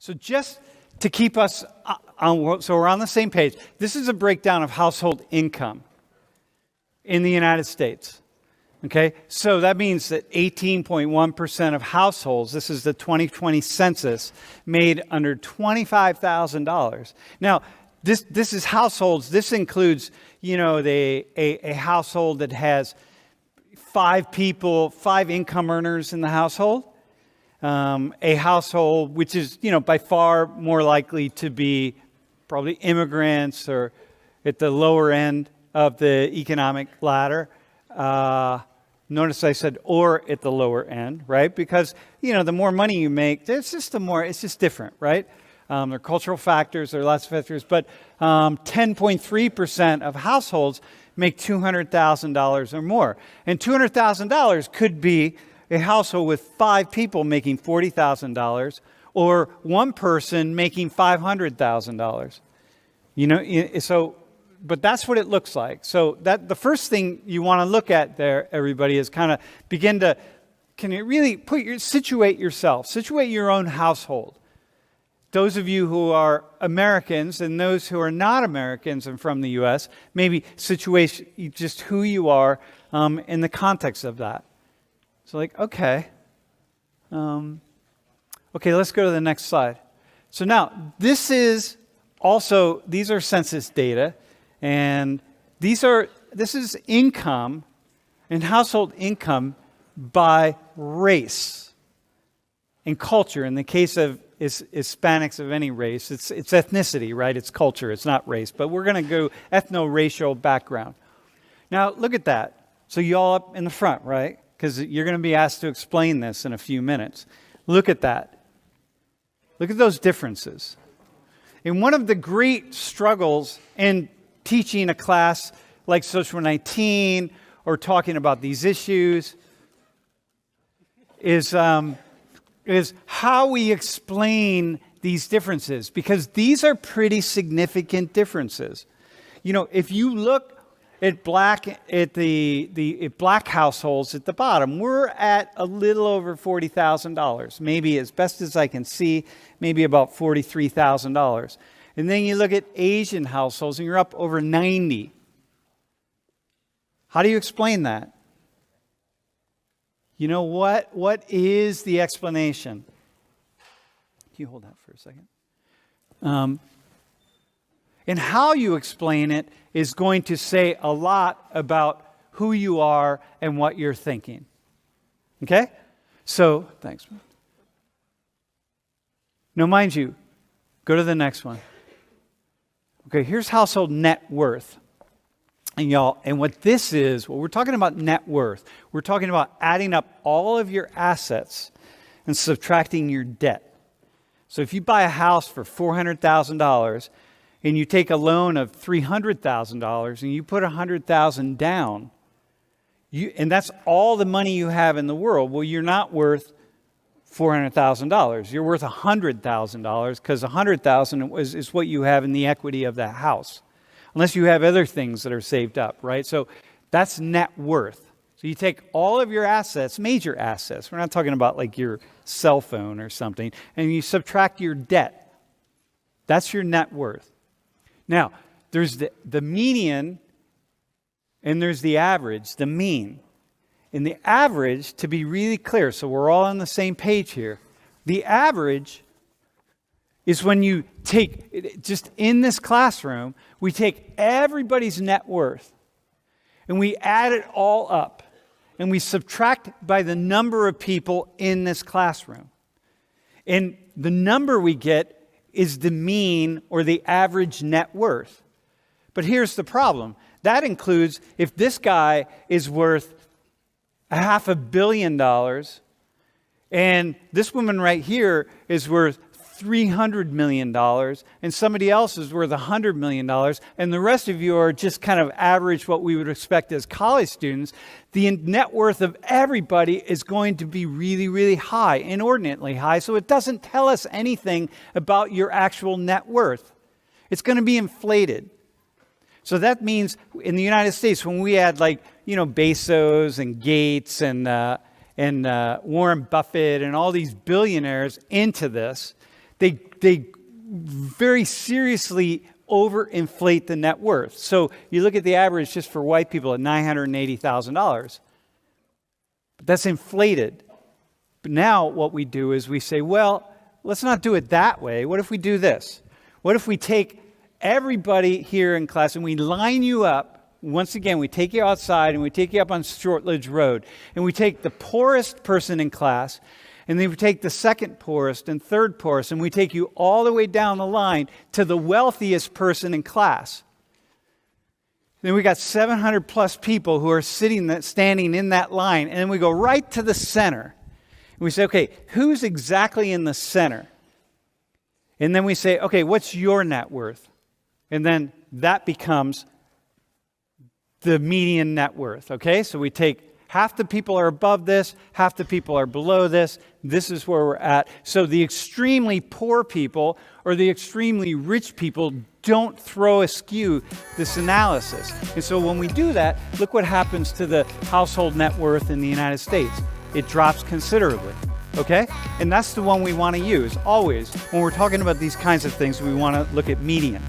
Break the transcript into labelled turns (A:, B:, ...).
A: So just to keep us so we're on the same page, this is a breakdown of household income in the United States. Okay, so that means that 18.1% of households, this is the 2020 census, made under $25,000. Now, this is households. This includes, a household that has 5 people, 5 income earners in the household. A household which is, by far more likely to be probably immigrants or at the lower end of the economic ladder. Notice I said or at the lower end, right? Because, the more money you make, it's just different, right? There are cultural factors, there are lots of factors, but 10.3% of households make $200,000 or more. And $200,000 could be a household with 5 people making $40,000 or one person making $500,000. But that's what it looks like. So that the first thing you want to look at there, everybody, is kind of can you really situate yourself, situate your own household. Those of you who are Americans and those who are not Americans and from the U.S., maybe situate just who you are in the context of that. So okay, let's go to the next slide. So now, these are census data, and this is income and household income by race and culture. In the case of Hispanics of any race, it's ethnicity, right? It's culture, it's not race. But we're going to go ethno-racial background. Now, look at that. So you all up in the front, right? Because you're going to be asked to explain this in a few minutes. Look at that. Look at those differences. And one of the great struggles in teaching a class like Social 19 or talking about these issues is how we explain these differences, because these are pretty significant differences. If you look at black households at the bottom, we're at a little over $40,000. Maybe, as best as I can see, maybe about $43,000. And then you look at Asian households and you're up over 90. How do you explain that? You know what? What is the explanation? Can you hold that for a second? And how you explain it is going to say a lot about who you are and what you're thinking. Okay? So, thanks. Now, mind you, go to the next one. Okay, here's household net worth. And what we're talking about net worth. We're talking about adding up all of your assets and subtracting your debt. So if you buy a house for $400,000 and you take a loan of $300,000 and you put $100,000 down, and that's all the money you have in the world, well, you're not worth $400,000. You're worth $100,000 because $100,000 is what you have in the equity of that house. Unless you have other things that are saved up, right? So that's net worth. So you take all of your assets, major assets, we're not talking about like your cell phone or something, and you subtract your debt. That's your net worth. Now, there's the median and there's the average, the mean. And the average, to be really clear, so we're all on the same page here, the average is when you take, just in this classroom, we take everybody's net worth and we add it all up and we subtract by the number of people in this classroom. And the number we get is the mean or the average net worth. But here's the problem. That includes if this guy is worth $500 million and this woman right here is worth $300 million, and somebody else is worth $100 million, and the rest of you are just kind of average what we would expect as college students, the net worth of everybody is going to be really, really high, inordinately high, so it doesn't tell us anything about your actual net worth. It's going to be inflated. So that means in the United States, when we add Bezos and Gates and Warren Buffett and all these billionaires into this, They very seriously overinflate the net worth. So you look at the average just for white people at $980,000. But that's inflated. But now what we do is we say, well, let's not do it that way. What if we do this? What if we take everybody here in class and we line you up? Once again, we take you outside and we take you up on Shortledge Road. And we take the poorest person in class, and then we take the second poorest and third poorest, and we take you all the way down the line to the wealthiest person in class. Then we got 700 plus people who are standing in that line, and then we go right to the center. And we say, okay, who's exactly in the center? And then we say, okay, what's your net worth? And then that becomes the median net worth, okay? So we take half the people are above this, half the people are below this. This is where we're at. So the extremely poor people or the extremely rich people don't throw askew this analysis. And so when we do that, look what happens to the household net worth in the United States. It drops considerably, okay? And that's the one we want to use. Always, when we're talking about these kinds of things, we want to look at median.